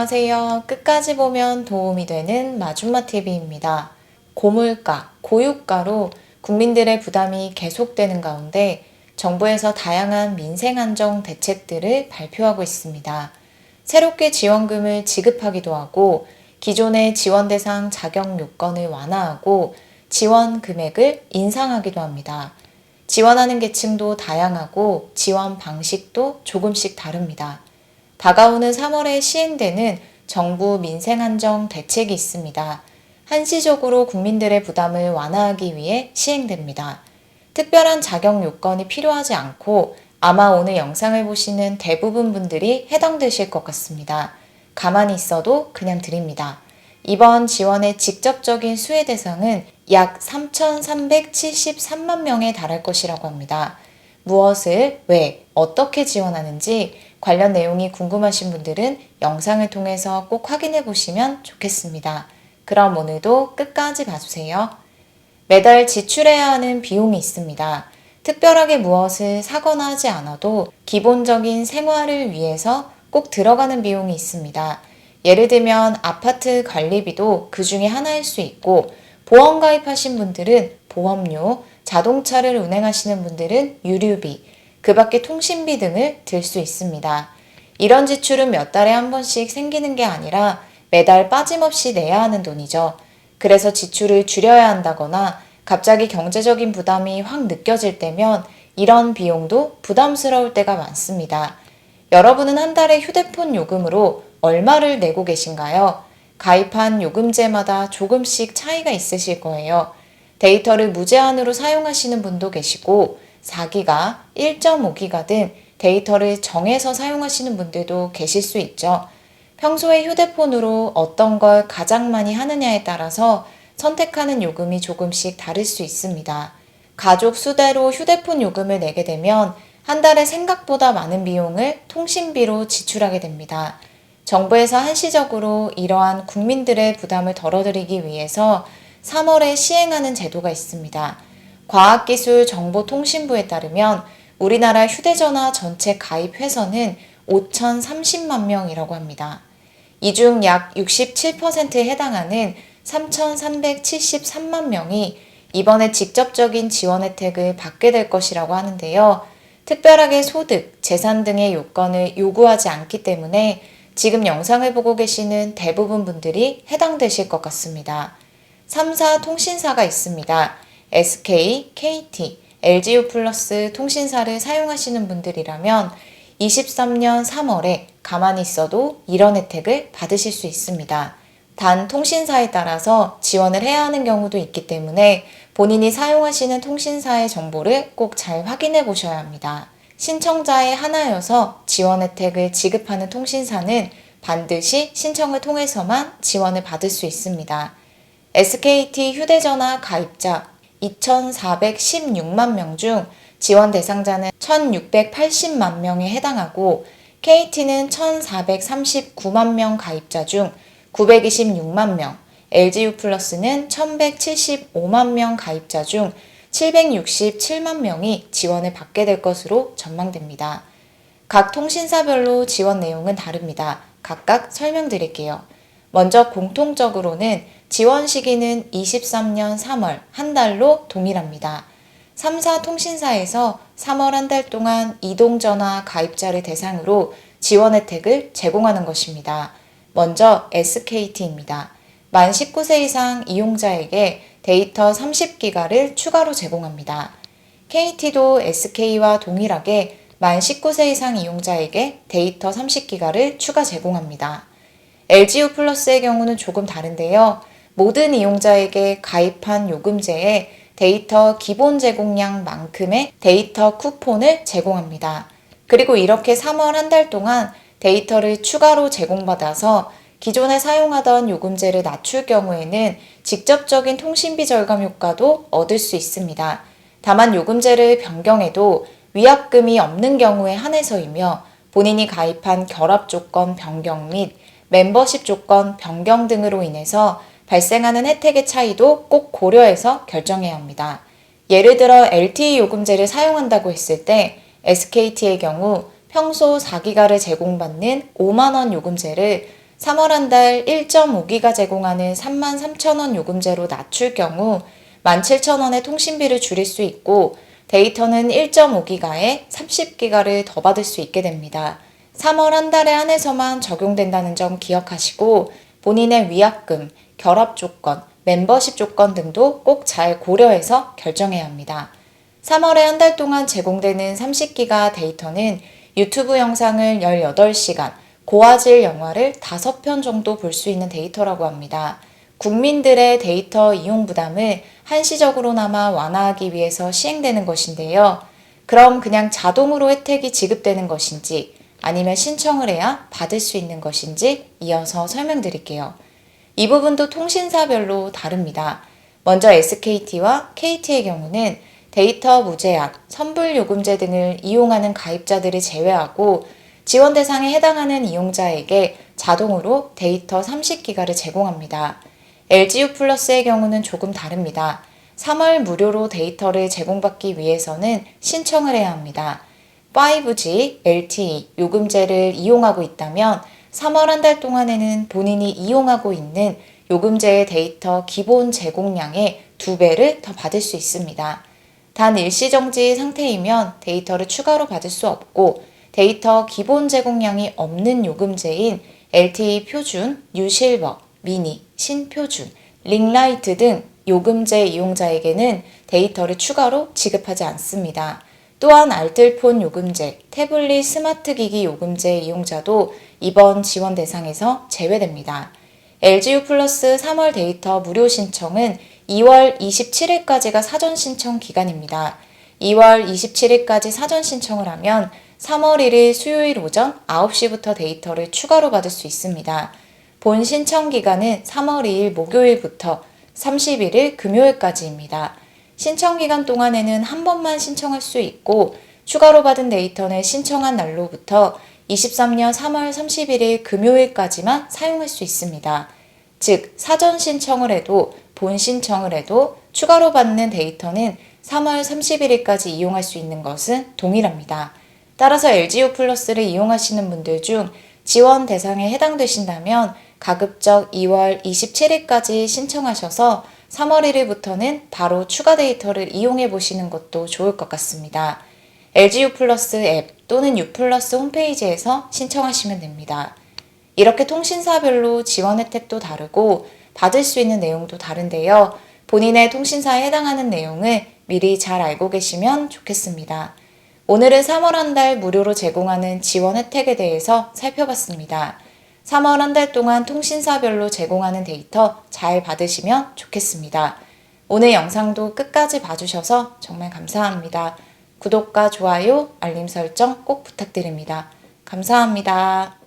안녕하세요. 끝까지 보면 도움이 되는 마줌마TV입니다. 고물가, 고유가로 국민들의 부담이 계속되는 가운데 정부에서 다양한 민생안정 대책들을 발표하고 있습니다. 새롭게 지원금을 지급하기도 하고 기존의 지원 대상 자격 요건을 완화하고 지원 금액을 인상하기도 합니다. 지원하는 계층도 다양하고 지원 방식도 조금씩 다릅니다. 다가오는 3월에 시행되는 정부 민생안정 대책이 있습니다. 한시적으로 국민들의 부담을 완화하기 위해 시행됩니다. 특별한 자격 요건이 필요하지 않고 아마 오늘 영상을 보시는 대부분 분들이 해당되실 것 같습니다. 가만히 있어도 그냥 드립니다. 이번 지원의 직접적인 수혜 대상은 약 3,373만 명에 달할 것이라고 합니다. 무엇을, 왜, 어떻게 지원하는지 관련 내용이 궁금하신 분들은 영상을 통해서 꼭 확인해 보시면 좋겠습니다. 그럼 오늘도 끝까지 봐주세요. 매달 지출해야 하는 비용이 있습니다. 특별하게 무엇을 사거나 하지 않아도 기본적인 생활을 위해서 꼭 들어가는 비용이 있습니다. 예를 들면 아파트 관리비도 그 중에 하나일 수 있고 보험 가입하신 분들은 보험료, 자동차를 운행하시는 분들은 유류비, 그 밖에 통신비 등을 들 수 있습니다. 이런 지출은 몇 달에 한 번씩 생기는 게 아니라 매달 빠짐없이 내야 하는 돈이죠. 그래서 지출을 줄여야 한다거나 갑자기 경제적인 부담이 확 느껴질 때면 이런 비용도 부담스러울 때가 많습니다. 여러분은 한 달에 휴대폰 요금으로 얼마를 내고 계신가요? 가입한 요금제마다 조금씩 차이가 있으실 거예요. 데이터를 무제한으로 사용하시는 분도 계시고 4기가, 1.5기가 등 데이터를 정해서 사용하시는 분들도 계실 수 있죠. 평소에 휴대폰으로 어떤 걸 가장 많이 하느냐에 따라서 선택하는 요금이 조금씩 다를 수 있습니다. 가족 수대로 휴대폰 요금을 내게 되면 한 달에 생각보다 많은 비용을 통신비로 지출하게 됩니다. 정부에서 한시적으로 이러한 국민들의 부담을 덜어드리기 위해서 3월에 시행하는 제도가 있습니다. 과학기술정보통신부에 따르면 우리나라 휴대전화 전체 가입 회선은 5,030만 명이라고 합니다. 이 중 약 67%에 해당하는 3,373만 명이 이번에 직접적인 지원 혜택을 받게 될 것이라고 하는데요. 특별하게 소득, 재산 등의 요건을 요구하지 않기 때문에 지금 영상을 보고 계시는 대부분 분들이 해당되실 것 같습니다. 3사 통신사가 있습니다. SK, KT, LGU+ 통신사를 사용하시는 분들이라면 23년 3월에 가만히 있어도 이런 혜택을 받으실 수 있습니다. 단 통신사에 따라서 지원을 해야 하는 경우도 있기 때문에 본인이 사용하시는 통신사의 정보를 꼭 잘 확인해 보셔야 합니다. 신청자의 하나여서 지원 혜택을 지급하는 통신사는 반드시 신청을 통해서만 지원을 받을 수 있습니다. SKT 휴대전화 가입자 2,416만 명 중 지원 대상자는 1,680만 명에 해당하고 KT는 1,439만 명 가입자 중 926만 명, LGU+는 1,175만 명 가입자 중 767만 명이 지원을 받게 될 것으로 전망됩니다. 각 통신사별로 지원 내용은 다릅니다. 각각 설명드릴게요. 먼저 공통적으로는 지원 시기는 23년 3월 한 달로 동일합니다. 3사 통신사에서 3월 한 달 동안 이동전화 가입자를 대상으로 지원 혜택을 제공하는 것입니다. 먼저 SKT입니다. 만 19세 이상 이용자에게 데이터 30기가를 추가로 제공합니다. KT도 SK와 동일하게 만 19세 이상 이용자에게 데이터 30기가를 추가 제공합니다. LGU+의 경우는 조금 다른데요. 모든 이용자에게 가입한 요금제에 데이터 기본 제공량만큼의 데이터 쿠폰을 제공합니다. 그리고 이렇게 3월 한 달 동안 데이터를 추가로 제공받아서 기존에 사용하던 요금제를 낮출 경우에는 직접적인 통신비 절감 효과도 얻을 수 있습니다. 다만 요금제를 변경해도 위약금이 없는 경우에 한해서이며 본인이 가입한 결합 조건 변경 및 멤버십 조건 변경 등으로 인해서 발생하는 혜택의 차이도 꼭 고려해서 결정해야 합니다. 예를 들어 LTE 요금제를 사용한다고 했을 때 SKT의 경우 평소 4기가를 제공받는 5만원 요금제를 3월 한 달 1.5기가 제공하는 33,000원 요금제로 낮출 경우 17,000원의 통신비를 줄일 수 있고 데이터는 1.5기가에 30기가를 더 받을 수 있게 됩니다. 3월 한 달에 한해서만 적용된다는 점 기억하시고 본인의 위약금, 결합 조건, 멤버십 조건 등도 꼭 잘 고려해서 결정해야 합니다. 3월에 한 달 동안 제공되는 30기가 데이터는 유튜브 영상을 18시간, 고화질 영화를 5편 정도 볼 수 있는 데이터라고 합니다. 국민들의 데이터 이용 부담을 한시적으로나마 완화하기 위해서 시행되는 것인데요. 그럼 그냥 자동으로 혜택이 지급되는 것인지 아니면 신청을 해야 받을 수 있는 것인지 이어서 설명드릴게요. 이 부분도 통신사별로 다릅니다. 먼저 SKT와 KT의 경우는 데이터 무제한, 선불요금제 등을 이용하는 가입자들을 제외하고 지원 대상에 해당하는 이용자에게 자동으로 데이터 30기가를 제공합니다. LGU 플러스의 경우는 조금 다릅니다. 3월 무료로 데이터를 제공받기 위해서는 신청을 해야 합니다. 5G, LTE 요금제를 이용하고 있다면 3월 한 달 동안에는 본인이 이용하고 있는 요금제의 데이터 기본 제공량의 2배를 더 받을 수 있습니다. 단 일시정지 상태이면 데이터를 추가로 받을 수 없고 데이터 기본 제공량이 없는 요금제인 LTE 표준, 뉴실버, 미니, 신표준, 링라이트 등 요금제 이용자에게는 데이터를 추가로 지급하지 않습니다. 또한 알뜰폰 요금제, 태블릿 스마트기기 요금제 이용자도 이번 지원 대상에서 제외됩니다. LGU 플러스 3월 데이터 무료 신청은 2월 27일까지가 사전 신청 기간입니다. 2월 27일까지 사전 신청을 하면 3월 1일 수요일 오전 9시부터 데이터를 추가로 받을 수 있습니다. 본 신청 기간은 3월 2일 목요일부터 31일 금요일까지입니다. 신청 기간 동안에는 한 번만 신청할 수 있고 추가로 받은 데이터는 신청한 날로부터 23년 3월 31일 금요일까지만 사용할 수 있습니다. 즉 사전 신청을 해도 본 신청을 해도 추가로 받는 데이터는 3월 31일까지 이용할 수 있는 것은 동일합니다. 따라서 LGU 플러스를 이용하시는 분들 중 지원 대상에 해당되신다면 가급적 2월 27일까지 신청하셔서 3월 1일부터는 바로 추가 데이터를 이용해 보시는 것도 좋을 것 같습니다. LGU 플러스 앱 또는 U 플러스 홈페이지에서 신청하시면 됩니다. 이렇게 통신사별로 지원 혜택도 다르고 받을 수 있는 내용도 다른데요. 본인의 통신사에 해당하는 내용을 미리 잘 알고 계시면 좋겠습니다. 오늘은 3월 한 달 무료로 제공하는 지원 혜택에 대해서 살펴봤습니다. 3월 한 달 동안 통신사별로 제공하는 데이터 잘 받으시면 좋겠습니다. 오늘 영상도 끝까지 봐주셔서 정말 감사합니다. 구독과 좋아요, 알림 설정 꼭 부탁드립니다. 감사합니다.